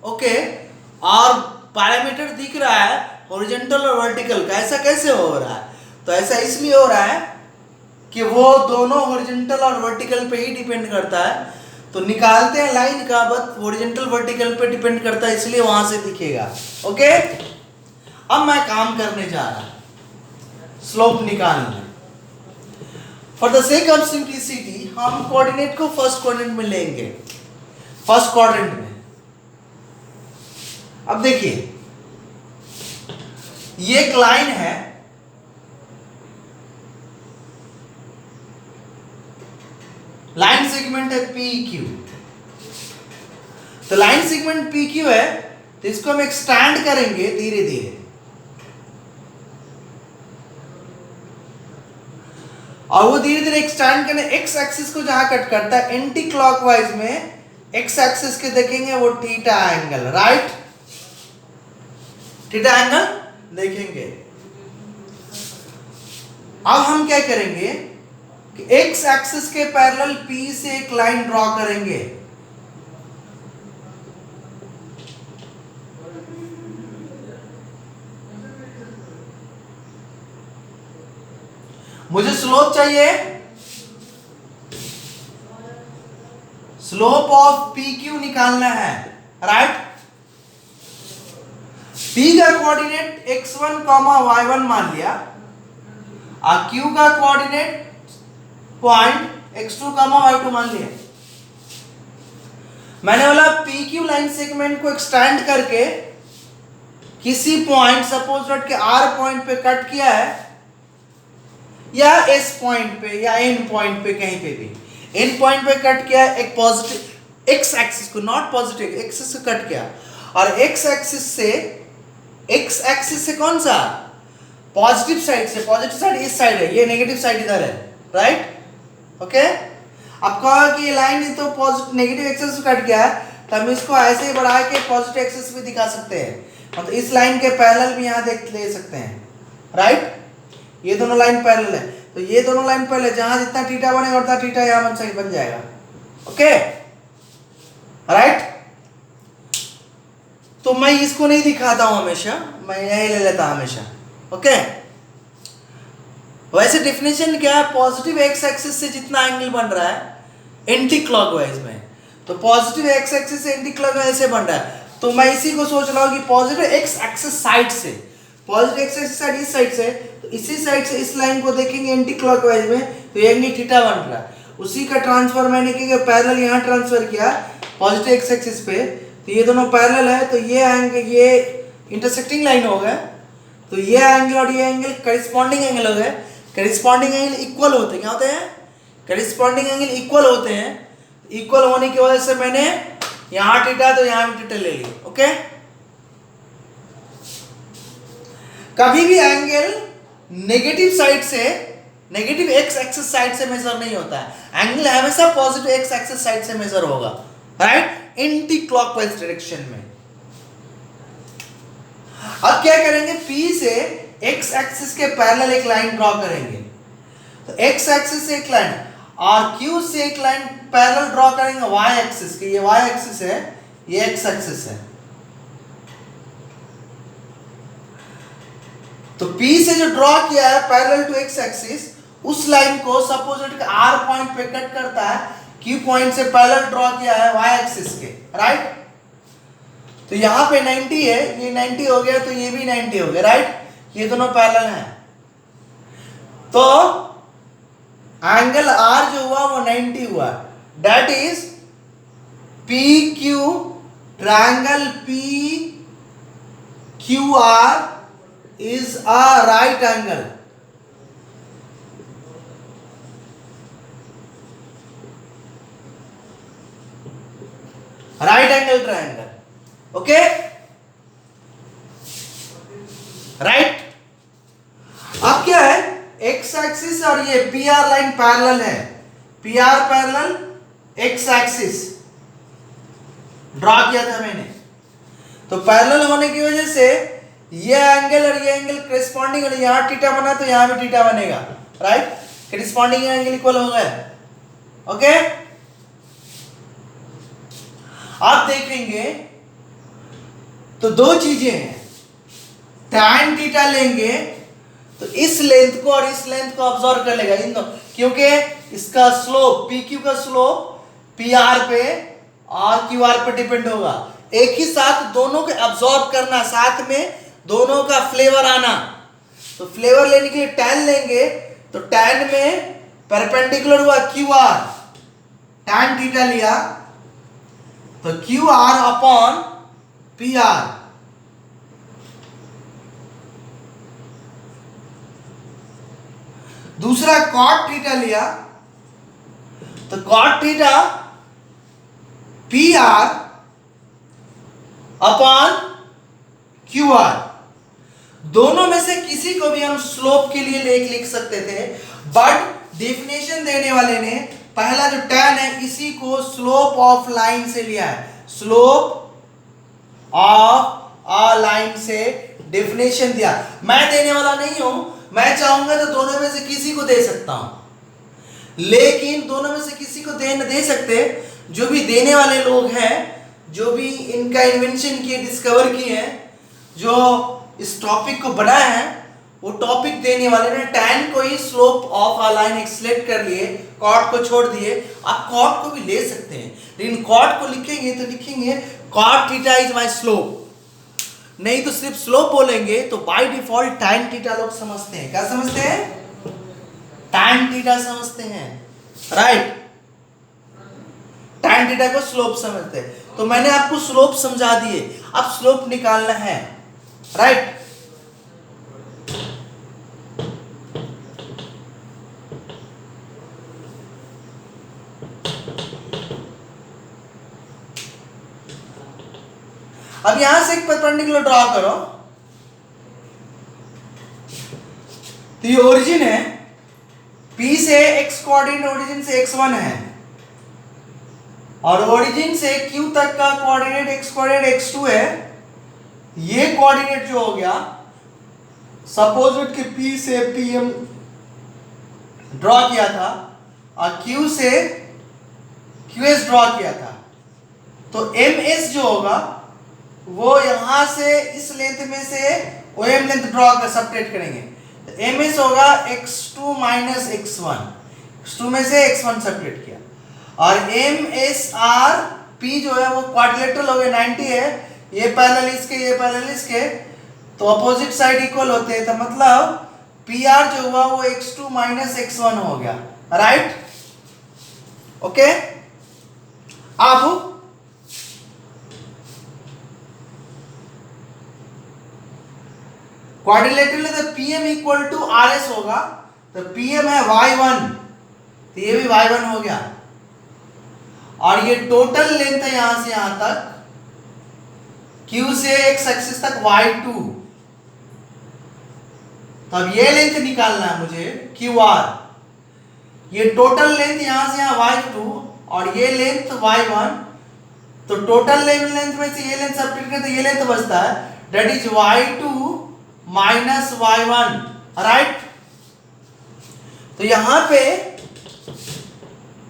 ओके, और पैरामीटर दिख रहा है हॉरिजॉन्टल और वर्टिकल का, ऐसा कैसे हो रहा है? तो ऐसा इसलिए हो रहा है कि वो दोनों हॉरिजॉन्टल और वर्टिकल पे ही डिपेंड करता है। तो निकालते हैं लाइन का, बट हॉरिजॉन्टल वर्टिकल पे डिपेंड करता है, इसलिए वहां से दिखेगा, ओके। अब मैं काम करने जा रहा हूं स्लोप निकालना। For the sake of simplicity हम कोऑर्डिनेट को फर्स्ट क्वाड्रेंट में लेंगे, फर्स्ट क्वाड्रेंट में। अब देखिए ये एक लाइन है, लाइन सेगमेंट है पी क्यू। तो लाइन सेगमेंट पी क्यू है, तो इसको हम एक्सटेंड करेंगे धीरे धीरे, और वो धीरे धीरे एक्सटेंड करने एक्स एक्सिस को जहां कट करता है एंटी क्लॉकवाइज में, एक्स एक्सिस के देखेंगे वो theta angle, right, theta angle देखेंगे। अब हम क्या करेंगे कि एक्स एक्सिस के पैरेलल पी से एक लाइन ड्रॉ करेंगे। मुझे स्लोप चाहिए, स्लोप ऑफ पी क्यू निकालना है, राइट। पी का कोऑर्डिनेट x1 y1 मान लिया, और क्यू का कोऑर्डिनेट पॉइंट x2 y2 मान लिया। मैंने बोला पी क्यू लाइन सेगमेंट को एक्सटेंड करके किसी पॉइंट, सपोज दैट के आर पॉइंट पे कट किया है, या एस पॉइंट पे या एन पॉइंट पे, कहीं पे भी एन पॉइंट पे कट किया, एक पॉजिटिव एक्स एक्सिस को, नॉट पॉजिटिव एक्सिस से कट किया, और एक्स एक्सिस से कौन सा पॉजिटिव साइड से, पॉजिटिव साइड इस साइड है, ये नेगेटिव साइड इधर है, राइट, ओके। अब कहा कि ये लाइन तो पॉजिटिव नेगेटिव एक्सिस से कट गया है, तो हम इसको ऐसे ही बढ़ा के पॉजिटिव एक्सिस भी दिखा सकते हैं, मतलब इस लाइन के पैरेलल भी यहाँ देख ले सकते हैं, राइट। ये दोनों लाइन पैरेलल है, तो ये दोनों लाइन पैरेलल, जहां जितना थीटा बनेगा उतना थीटा यहाँ बन जाएगा, ओके, राइट। तो मैं इसको नहीं दिखाता हूं हमेशा, मैं यही ले लेता हमेशा, ओके। वैसे डेफिनेशन क्या है, पॉजिटिव एक्स एक्सिस से जितना एंगल बन रहा है एंटी क्लॉकवाइज में, तो पॉजिटिव एक्स एक्सिस से एंटी क्लॉकवाइज से बन रहा है, तो मैं इसी को सोच रहा हूं कि पॉजिटिव एक्स एक्सिस साइड से, पॉजिटिव एक्स एक्सिस साइड इस साइड से, तो इसी साइड से इस लाइन को देखेंगे एंटी क्लॉकवाइज में, तो एंगल थीटा बन रहा है। उसी का ट्रांसफर मैंने किया, पैरेलल यहाँ ट्रांसफर किया पॉजिटिव एक्स एक्सिस पे, तो ये दोनों पैरेलल है, तो ये एंगल, ये इंटरसेक्टिंग लाइन हो गया, तो ये एंगल और ये एंगल करिस्पॉन्डिंग एंगल हो गए। करिस्पॉन्डिंग एंगल इक्वल होते हैं, क्या होते हैं, करिस्पॉन्डिंग एंगल इक्वल होते हैं। इक्वल होने की वजह से मैंने यहाँ थीटा तो यहाँ भी थीटा ले लिया, ओके। कभी भी एंगल नेगेटिव साइड से, नेगेटिव एक्स एक्सिस साइड से मेजर नहीं होता है, एंगल हमेशा पॉजिटिव एक्स एक्सिस साइड से मेजर होगा, राइट, एंटी क्लॉकवाइज डायरेक्शन में। अब क्या करेंगे, P से x एक्सिस के पैरेलल एक लाइन ड्रॉ करेंगे, तो x एक्सिस से एक लाइन, और Q से एक लाइन पैरेलल ड्रॉ करेंगे y एक्सिस के, ये y एक्सिस है, ये x एक्सिस है। तो P से जो ड्रॉ किया है पैरेलल टू x एक्सिस, उस लाइन को सपोज R पॉइंट पे कट करता है, Q पॉइंट से पैरेलल ड्रॉ किया है y एक्सिस के, राइट। तो यहाँ पे 90 है, ये 90 हो गया, तो ये भी 90 हो गया, राइट, ये दोनों पैरेलल हैं। तो एंगल R जो हुआ वो 90 हुआ, that is PQ, triangle PQR is a right angle. Right angle triangle, okay, right। अब क्या है, एक्स एक्सिस और ये पी आर लाइन पैरेलल है, P R parallel x axis draw किया था मैंने। तो पैरेलल होने की वजह से ये एंगल और ये एंगल करेस्पॉन्डिंग, और यहां थीटा बना तो यहां भी थीटा बनेगा, राइट। करेस्पॉन्डिंग एंगल इक्वल हो गए। ओके, आप देखेंगे तो दो चीजें हैं, tan थीटा लेंगे तो इस लेंथ को और इस लेंथ को ऑब्जर्व कर लेगा इन दोनों, क्योंकि इसका स्लोप PQ का स्लोप PR पे और QR पे डिपेंड होगा। एक ही साथ दोनों को ऑब्जर्व करना, साथ में दोनों का फ्लेवर आना। तो फ्लेवर लेने के लिए tan लेंगे तो tan में परपेंडिकुलर हुआ QR, tan थीटा लिया तो QR अपॉन PR। दूसरा cot थीटा लिया तो cot theta PR upon QR। दोनों में से किसी को भी हम स्लोप के लिए लिख सकते थे, बट डेफिनेशन देने वाले ने पहला जो tan है इसी को स्लोप ऑफ लाइन से लिया है, स्लोप ऑफ अ लाइन से डेफिनेशन दिया। मैं देने वाला नहीं हूं, मैं चाहूंगा तो दोनों में से किसी को दे सकता हूं, लेकिन दोनों में से किसी को दे सकते जो भी देने वाले लोग हैं, जो भी इनका इन्वेंशन किए, डिस्कवर किए हैं, जो इस टॉपिक को बनाया है, वो टॉपिक देने वाले ने tan को ही स्लोप ऑफ अ लाइन एक्सलेक्ट कर लिए, cot को छोड़ दिए। आप cot को भी ले सकते हैं, लेकिन cot को लिखेंगे तो लिखेंगे cot theta is my slope, नहीं तो सिर्फ स्लोप बोलेंगे तो बाय डिफॉल्ट tan थीटा लोग समझते हैं। क्या समझते हैं? tan थीटा समझते हैं, राइट। tan थीटा को स्लोप समझते हैं। तो मैंने आपको स्लोप समझा दिए, अब स्लोप निकालना है, राइट। अब यहां से एक परपेंडिकुलर ड्रॉ करो। तो ये ओरिजिन है, P से x कोऑर्डिनेट ओरिजिन से x1 है, और ओरिजिन से Q तक का कोऑर्डिनेट x कोऑर्डिनेट x2 है। ये कोऑर्डिनेट जो हो गया, सपोज कि P से PM ड्रॉ किया था और Q से QS ड्रॉ किया था, तो MS जो होगा वो यहां से इस लेंथ में से OM लेंथ ड्रॉ कर सबट्रैक्ट करेंगे, तो MS होगा x2 माइनस x1, x2 में से x1 सबट्रैक्ट किया, और MSR P जो है वो क्वाड्रिलेटरल हो गया, 90 है, ये पैरेलल इसके, ये पैरेलल इसके, तो अपोजिट साइड इक्वल होते हैं, तो मतलब PR जो हुआ वो x2 माइनस x1 हो गया, राइट। ओके, अब क्वाड्रिलेटरल तो PM इक्वल टू RS होगा, तो PM है y1, तो ये भी y1 हो गया, और ये टोटल लेंथ है यहां से यहां तक, Q से x एक्सिस तक y2। तो अब ये लेंथ निकालना है मुझे QR, ये टोटल लेंथ यहां से यहां y2 और ये लेंथ y1, तो टोटल लेंथ में से ये लेंथ सबट्रैक्ट करें तो ये लेंथ बचता है, that is y2 minus y1, right. तो यहां पे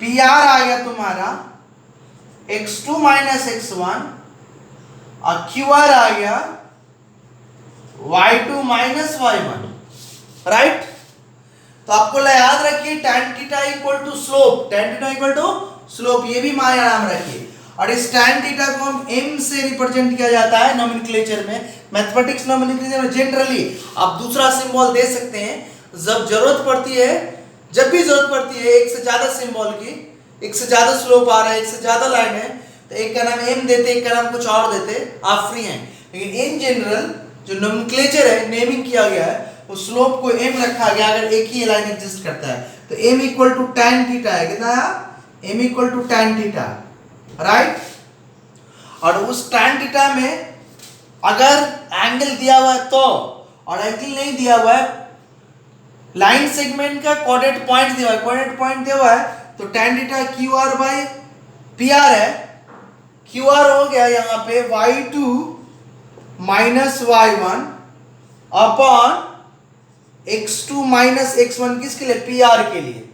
PR आ गया तुम्हारा x2 माइनस x1 और QR आ गया y2 माइनस y1, राइट। तो आपको याद रखिए tan theta equal to slope, tan theta equal to slope, ये भी माया नाम रखिए। और इस tan थीटा को हम m से रिप्रेजेंट किया जाता है नोमेनक्लेचर में, मैथमेटिक्स नोमेनक्लेचर में जनरली आप दूसरा सिंबल दे सकते हैं, जब जरूरत पड़ती है, जब भी जरूरत पड़ती है एक से ज्यादा सिंबल की, एक से ज्यादा स्लोप आ रहा है, एक से ज्यादा लाइन है, तो एक का नाम m देते, एक का नाम कुछ और देते, आप फ्री हैं। लेकिन इन जनरल जो नोमेनक्लेचर है, नेमिंग किया गया है, उस स्लोप को m रखा गया अगर एक ही लाइन एग्जिस्ट करता है, तो m equal to tan theta है, कितना है? m equal to tan theta, right. और उस tan थीटा में अगर एंगल दिया हुआ है तो, और एंगल नहीं दिया हुआ है, लाइन सेगमेंट का कोऑर्डिनेट पॉइंट दिया हुआ है, कोऑर्डिनेट पॉइंट दिया हुआ है, तो tan theta QR by PR है। QR हो गया यहाँ पे y2 minus y1 upon x2 minus x1 किसके लिए? PR के लिए,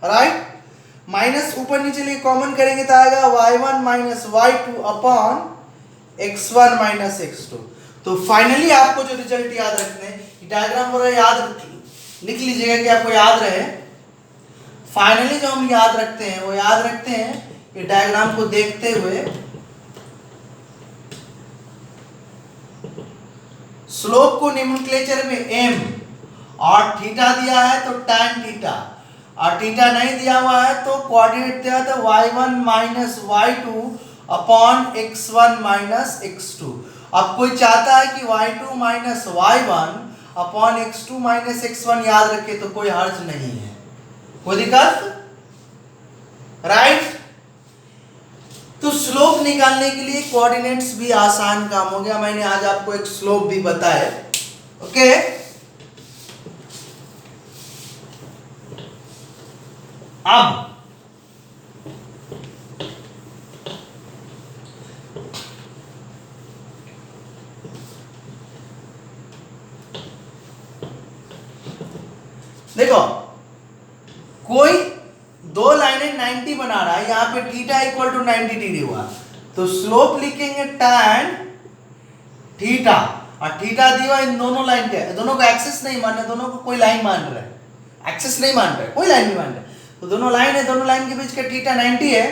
राइट। माइनस ऊपर नीचे लिए कॉमन करेंगे तो आएगा y1 minus y2 upon x1 minus x2। तो फाइनली आपको जो रिजल्ट याद रखने, डायग्राम वगैरह याद लिख लीजिएगा कि आपको याद रहे। फाइनली जो हम याद रखते हैं वो याद रखते हैं ये डायग्राम को देखते हुए, स्लोप को नोमेनक्लेचर में m और थीटा दिया है तो tan थीटा, और थीटा नहीं दिया हुआ है तो कोऑर्डिनेट दिया है तो y1 minus y2 upon x1 minus x2। अब कोई चाहता है कि y2 minus y1 upon x2 minus x1 याद रखे तो कोई हर्ज नहीं है, कोई दिक्कत, राइट। तो स्लोप निकालने के लिए कोऑर्डिनेट्स भी आसान काम हो गया। मैंने आज आपको एक स्लोप भी बताया, ओके। अब देखो, कोई दो लाइनें 90 बना रहा है, यहां पे थीटा इक्वल टू 90 डिग्री हुआ, तो स्लोप लिखेंगे tan थीटा, और थीटा दिया इन दोनों लाइन के, दोनों को एक्सिस नहीं मान रहे, दोनों को कोई लाइन मान रहा है, एक्सिस नहीं मान रहे, कोई लाइन नहीं मान रहे, तो दोनों लाइन है, दोनों लाइन के बीच का थीटा 90 है,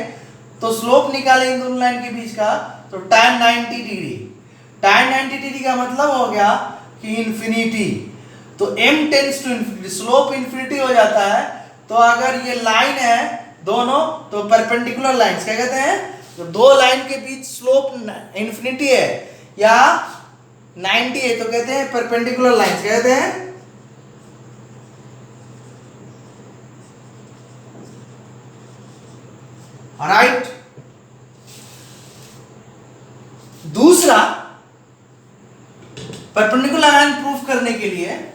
तो स्लोप निकाले इन दोनों लाइन के बीच का, तो tan 90 डिग्री। tan 90 डिग्री का मतलब हो गया कि इन्फिनिटी, तो m tends to infinity, slope infinity हो जाता है। तो अगर ये लाइन है दोनों, तो परपेंडिकुलर लाइंस क्या कहते हैं, तो दो लाइन के बीच स्लोप इन्फिनिटी है या 90 है तो कहते हैं परपेंडिकुलर लाइंस, कहते हैं राइट। दूसरा, परपेंडिकुलर लाइन प्रूफ करने के लिए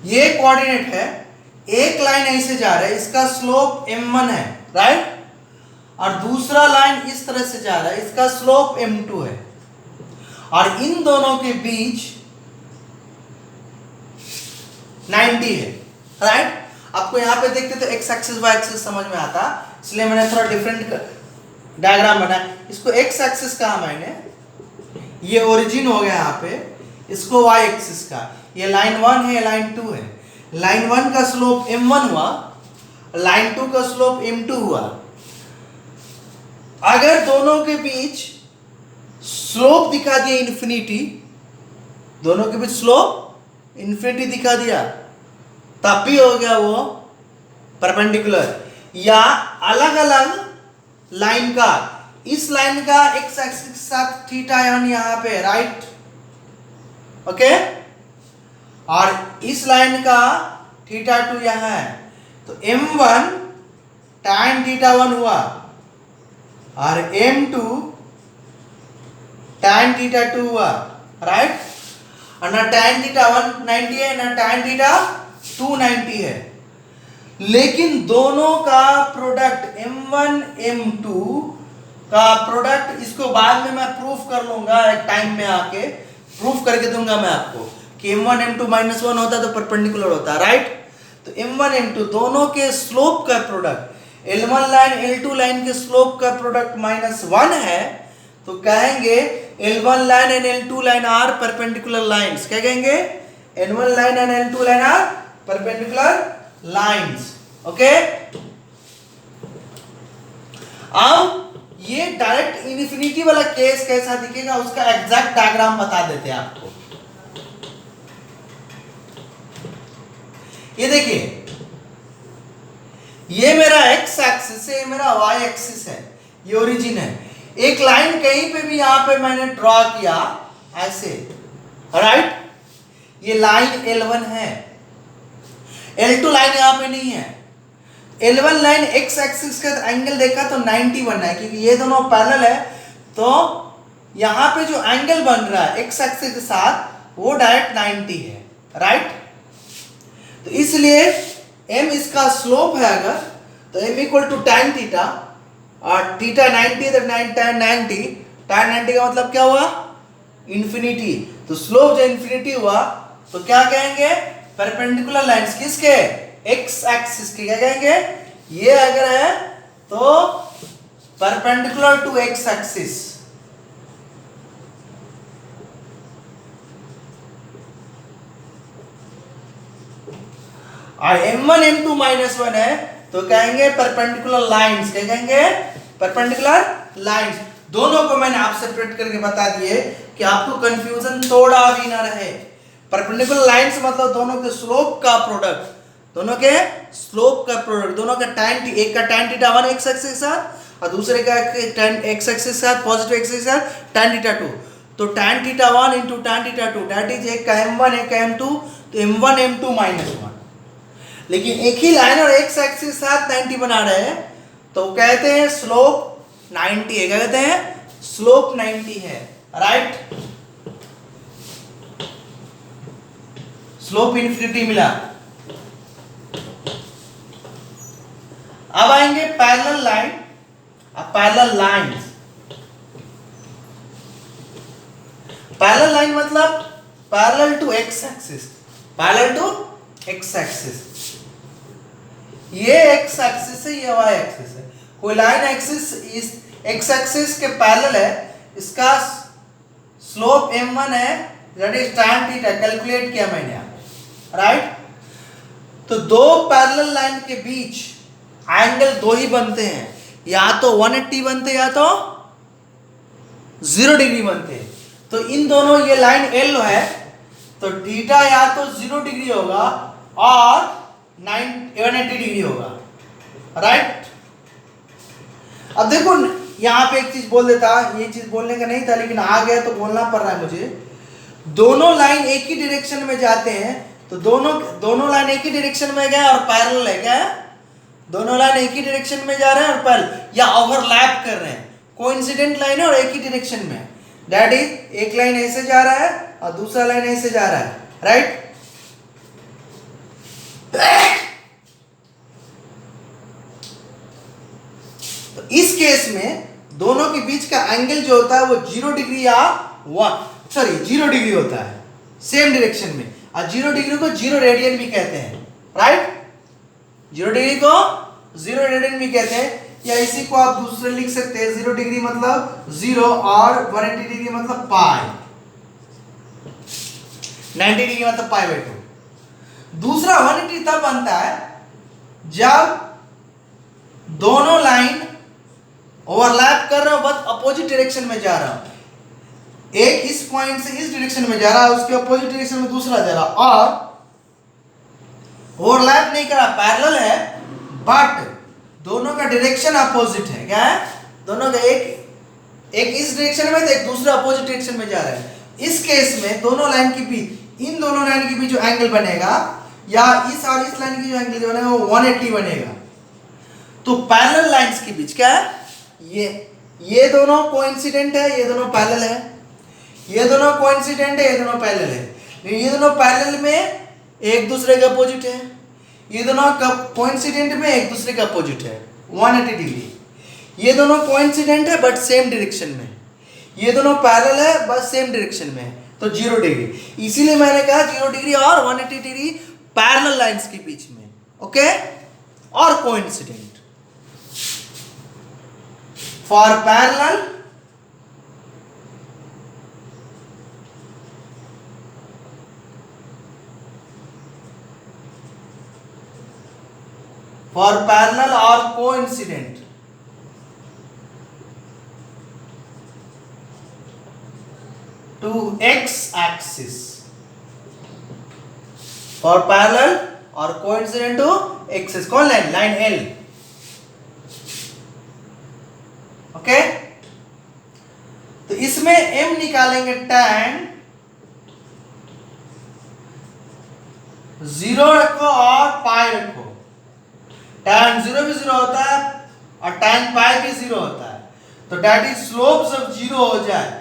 ये कोऑर्डिनेट है, एक लाइन ऐसे जा रहा है, इसका स्लोप m1 है, राइट, और दूसरा लाइन इस तरह से जा रहा है, इसका स्लोप m2 है, और इन दोनों के बीच 90 है, राइट। आपको यहां पे देखते तो x एक्सिस y एक्सिस समझ में आता, इसलिए मैंने थोड़ा डिफरेंट डायग्राम बनाया। इसको x एक्सिस कहा मैंने, ये ओरिजिन हो गया यहाँ पे, इसको y एक्सिस का, ये लाइन 1 है, लाइन 2 है, लाइन 1 का स्लोप m1 हुआ, लाइन 2 का स्लोप m2 हुआ। अगर दोनों के बीच स्लोप दिखा दिया इन्फिनिटी, दोनों के बीच स्लोप इन्फिनिटी दिखा दिया, तब भी हो गया वो परपेंडिकुलर, या अलग अलग लाइन का, इस लाइन का x एक्सिस के साथ थीटा यहां पे, राइट, ओके, और इस लाइन का थीटा 2 यहां है, तो m1 tan थीटा 1 हुआ और m2 tan थीटा 2 हुआ, राइट। और ना tan थीटा 1 90 है, ना tan थीटा 2 90 है, लेकिन दोनों का प्रोडक्ट m1 m2 का प्रोडक्ट, इसको बाद में मैं प्रूफ कर लूंगा, एक टाइम में आके प्रूफ करके दूंगा मैं आपको कि m1 m2 माइनस 1 होता है तो परपेंडिकुलर होता है, राइट। तो m1 m2 दोनों के स्लोप का product, L1 line L2 line के स्लोप का प्रोडक्ट -1 है, तो कहेंगे L1 line and L2 line are perpendicular lines, क्या कहेंगे, L1 line and L2 line are perpendicular lines, okay. अब ये डायरेक्ट इन्फिनिटी वाला केस कैसा दिखेगा, उसका एग्जैक्ट डायग्राम बता देते हैं आपको। ये देखिए, ये मेरा x एक्सिस है, ये मेरा y एक्सिस है, ये ओरिजिन है। एक लाइन कहीं पे भी यहां पे मैंने ड्रॉ किया ऐसे, राइट, ये लाइन L1 है, L2 लाइन यहां पे नहीं है, L1 लाइन x एक्सिस का एंगल देखा तो 90 बनना है, क्योंकि ये दोनों पैरेलल है, तो यहाँ पे जो एंगल बन रहा है x एक्सिस के साथ वो डायरेक्ट 90 है, राइट। तो इसलिए m इसका स्लोप है अगर, तो m equal to tan theta, और थीटा 90 है तो tan 90, tan 90 का मतलब क्या हुआ, इंफिनिटी। तो स्लोप जो इंफिनिटी हुआ तो क्या कहेंगे, परपेंडिकुलर लाइंस किसके, x एक्सिस के, क्या कहेंगे, ये अगर है तो परपेंडिकुलर टू x एक्सिस, और m1 m2 -1 है तो कहेंगे परपेंडिकुलर लाइंस, क्या कहेंगे, परपेंडिकुलर लाइंस। दोनों को मैंने आप सेपरेट करके बता दिए कि आपको कंफ्यूजन थोड़ा भी ना रहे। परपेंडिकुलर लाइंस मतलब दोनों के स्लोप का प्रोडक्ट, दोनों के स्लोप का प्रोडक्ट, दोनों का tan, एक का tan थीटा 1 x एक्सिस के साथ और दूसरे का tan x एक्सिस के साथ, पॉजिटिव एक्सिस के साथ tan थीटा 2, तो tan theta 1 into tan theta 2 that is, एक का m1 एक का m2, तो m1 m2 -1। लेकिन एक ही लाइन और x एक्सिस के साथ 90 बना रहे हैं तो कहते हैं स्लोप 90 है, क्या कहते हैं, स्लोप 90 है, राइट। स्लोप इन्फिनिटी मिला। अब आएंगे पैरेलल लाइन, अब पैरेलल लाइंस। पैरेलल लाइन मतलब parallel to x axis, parallel to x axis, ये x एक्सिस है, ये y एक्सिस है। कोई लाइन एक्सिस इस x एक्सिस के पैरेलल है, इसका स्लोप m1 है, that is tan theta, calculate किया मैंने, राइट। तो दो पैरेलल लाइन के बीच एंगल दो ही बनते हैं, या तो 180 बनते हैं या तो 0 डिग्री बनते हैं। तो इन दोनों, ये लाइन L है तो थीटा या तो 0 डिग्री होगा और 180 डिग्री होगा, राइट। अब देखो यहां पे एक चीज बोल देता, ये चीज बोलने का नहीं था लेकिन आ गया तो बोलना पड़ रहा है मुझे। दोनों लाइन एक ही डायरेक्शन में जाते हैं, तो दोनों लाइन एक ही डायरेक्शन में गए और पैरेलल है, क्या है, दोनों लाइन एक ही डायरेक्शन में जा रहे हैं और पैरेलल या ओवरलैप कर रहे हैं, कोइंसिडेंट लाइन है और एक ही डायरेक्शन में, दैट इज एक लाइन ऐसे जा रहा है और दूसरा लाइन ऐसे जा रहा है, राइट। तो इस केस में दोनों के बीच का एंगल जो होता है वो 0 डिग्री या 0 डिग्री होता है, सेम डायरेक्शन में, और 0 डिग्री को 0 रेडियन भी कहते हैं, राइट। 0 डिग्री को 0 रेडियन भी कहते हैं, या इसी को आप दूसरे लिख सकते हैं, 0 डिग्री मतलब 0 और 180 डिग्री मतलब पाई, 90 डिग्री मतलब पाई बाई 2। दूसरा 180 तब बनता है जब दोनों लाइन ओवरलैप कर रहा हो बट अपोजिट डायरेक्शन में जा रहा हो। एक इस पॉइंट से इस डायरेक्शन में जा रहा है, उसके अपोजिट डायरेक्शन में दूसरा जा रहा, और ओवरलैप नहीं कर रहा, पैरेलल है बट दोनों का डायरेक्शन अपोजिट है, क्या है, दोनों का एक इस डायरेक्शन में तो एक दूसरा अपोजिट डायरेक्शन में जा रहा है। इस केस में दोनों लाइन के बीच, इन दोनों लाइन के बीच जो एंगल बनेगा, या इस और इस लाइन की जो एंगल बनेगा वो 180 बनेगा। तो पैरेलल लाइंस के बीच क्या है, ये दोनों कोइंसिडेंट है, ये दोनों पैरेलल है, ये दोनों कोइंसिडेंट है, ये दोनों पैरेलल है, लेकिन ये दोनों पैरेलल में एक दूसरे के अपोजिट है, ये दोनों कोइंसिडेंट में एक दूसरे के अपोजिट है 180 डिग्री। ये दोनों कोइंसिडेंट है बट सेम डायरेक्शन में, ये दोनों पैरेलल है बट सेम डायरेक्शन में, तो 0 डिग्री। इसीलिए मैंने कहा 0 डिग्री और 180 डिग्री पैरेलल लाइंस के बीच में, ओके, और coincident. For parallel or coincident, to x axis, for parallel or coincident to x axis, कौन लाइन, लाइन L, ओके। तो इसमें m निकालेंगे tan 0 रखो और पाई रखो, tan 0 भी 0 होता है और tan पाई भी 0 होता है। तो डैट इज स्लोप जब 0 हो जाए,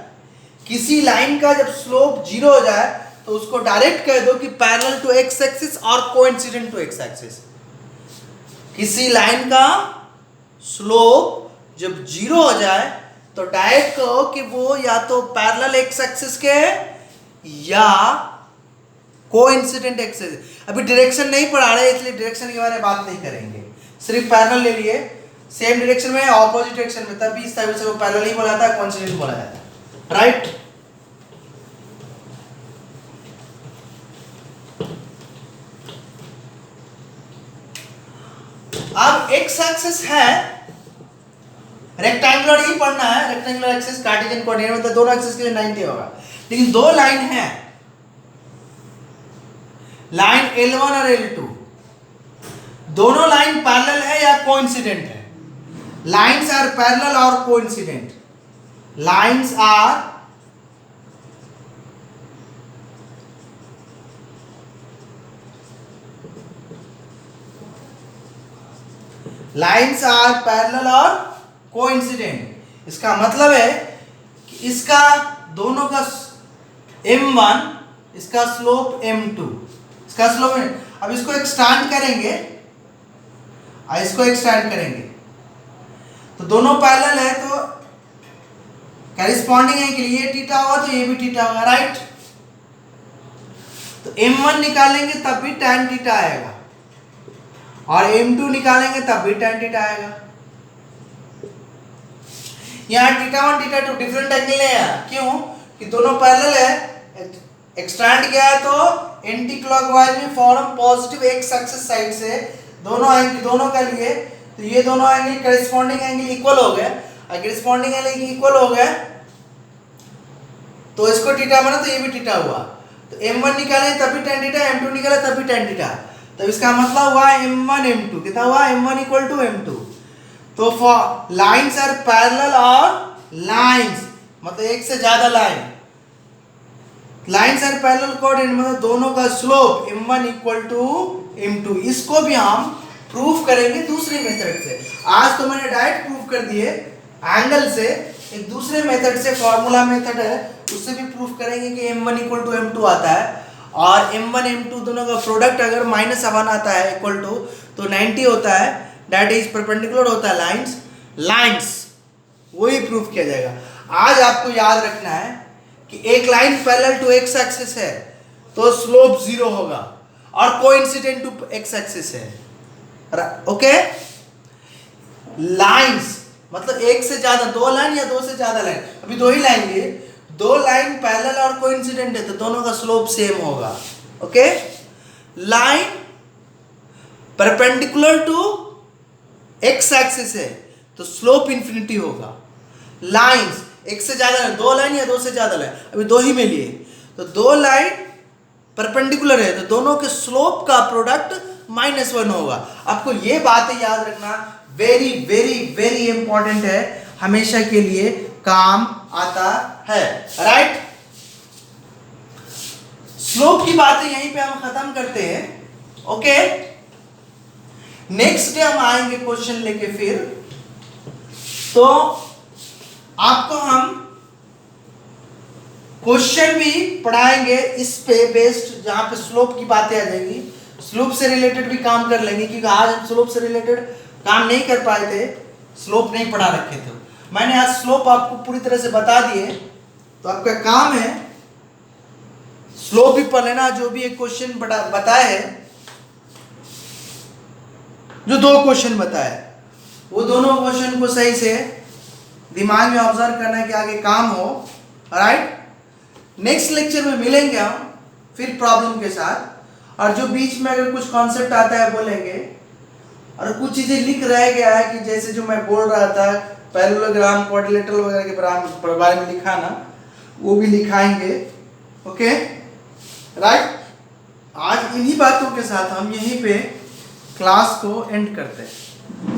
किसी लाइन का जब स्लोप 0 हो जाए तो उसको डायरेक्ट कह दो कि पैरेलल टू एक्स एक्सिस और कोइंसिडेंट टू एक्स एक्सिस। किसी लाइन का स्लोप जब 0 हो जाए तो डायरेक्ट कहो कि वो या तो पैरेलल एक्स एक्सिस के या कोइंसिडेंट एक्स एक्सिस। अभी डायरेक्शन नहीं पढ़ा रहे इसलिए डायरेक्शन के बारे में बात नहीं करेंगे, सिर्फ पैरेलल ले लिए, सेम डायरेक्शन में ऑपोजिट डायरेक्शन में, तब भी इस तरह से वो पैरेलल नहीं बोला जाता, कोइंसिडेंट बोला जाता है, राइट। अब एक्स एक्सिस है, रेक्टेंगुलर ही पढ़ना है, रेक्टेंगुलर एक्सिस कार्टेशियन कोऑर्डिनेट मतलब दोनों एक्सिस के लिए 90 होगा। लेकिन दो लाइन है, लाइन L1 और L2, दोनों लाइन पैरेलल है या कोइंसिडेंट है? लाइन्स आर पैरेलल और कोइंसिडेंट, लाइन्स आर पैरेलल और कोइंसिडेंट। इसका मतलब है कि इसका दोनों का m1, इसका स्लोप m2, इसका स्लोप m। अब इसको एक्सटेंड करेंगे और इसको एक्सटेंड करेंगे तो दोनों पैरेलल है, तो करेस्पॉन्डिंग है कि ये थीटा होगा तो ये भी थीटा होगा, राइट। तो m1 निकालेंगे तब भी tan थीटा आएगा और m2 निकालेंगे तब भी tan थीटा आएगा। यहाँ θ1 θ2 डिफरेंट एंगल है, क्यों कि दोनों पैरेलल है, एक्सटेंड किया है तो एंटी क्लॉकवाइज में form positive x axis side से दोनों एंगल, दोनों का लिए तो ये दोनों एंगल करेस्पॉन्डिंग एंगल इक्वल हो गए, और करेस्पॉन्डिंग एंगल इक्वल हो गए तो इसको थीटा बना तो ये भी थीटा हुआ। तो m1 निकाले तब भी tan थीटा, m2 निकाले तब भी tan थीटा, तो इसका मतलब हुआ m1 m2, कितना हुआ m1 इक्वल टू m2। तो फॉर लाइन्स आर पैरेलल और लाइन्स मतलब एक से ज्यादा line, lines are parallel coordinate मतलब दोनों का slope m1 equal to m2। इसको भी हम प्रूफ करेंगे दूसरे मेथड से। आज तो मैंने डायरेक्ट प्रूफ कर दिए एंगल से, एक दूसरे मेथड से, फॉर्मूला मेथड है, उससे भी प्रूफ करेंगे कि m1 इक्वल टू m2 आता है, और m1 m2 दोनों का प्रोडक्ट अगर -1 आता है इक्वल टू तो 90 होता है, दैट इज परपेंडिकुलर होता है लाइंस, वही प्रूफ किया जाएगा। आज आपको याद रखना है कि एक line parallel to x axis है तो स्लोप 0 होगा और कोइंसिडेंट टू एक्स एक्सिस है, ओके। लाइंस मतलब एक से ज्यादा, दो लाइन या दो से ज्यादा लाइन, अभी दो ही लाइन लिए, दो लाइन पैरेलल और कोइंसिडेंट है तो दोनों का स्लोप सेम होगा, okay. Line perpendicular to x axis है तो स्लोप इंफिनिटी होगा। लाइंस एक से ज्यादा लाइन, दो लाइन या दो से ज्यादा लाइन, अभी दो ही में लिए, तो दो लाइन परपेंडिकुलर है तो दोनों के स्लोप का प्रोडक्ट -1 होगा। आपको ये बातें याद रखना वेरी वेरी वेरी इंपॉर्टेंट है, हमेशा के लिए काम आता है, राइट। स्लोप की बातें यहीं पे हम खत्म करते हैं, ओके। नेक्स्ट डे हम आएंगे क्वेश्चन लेके, फिर तो आपको हम क्वेश्चन भी पढ़ाएंगे इस पे बेस्ड, जहां पे स्लोप की बातें आ जाएंगी, स्लोप से रिलेटेड भी काम कर लेंगे, क्योंकि आज हम स्लोप से रिलेटेड काम नहीं कर पाए थे, स्लोप नहीं पढ़ा रखे थे। मैंने आज स्लोप आपको पूरी तरह से बता दिए, तो आपका काम है स्लोप भी पढ़ लेना। जो भी एक क्वेश्चन बताए है, जो दो क्वेश्चन बताए, वो दोनों क्वेश्चन को सही से दिमाग में ऑब्जर्व करना कि आगे काम हो, राइट। नेक्स्ट लेक्चर में मिलेंगे हम फिर प्रॉब्लम के साथ, और जो बीच में अगर कुछ कॉन्सेप्ट आता है बोलेंगे, और कुछ चीजें लिख रह गया है कि जैसे जो मैं बोल रहा था पैरेललोग्राम, क्वाड्रिलेटरल वगैरह के बारे में लिखाना, वो भी लिखाएंगे, ओके, राइट। आज इन्हीं बातों के साथ हम यहीं पे क्लास को एंड करते हैं।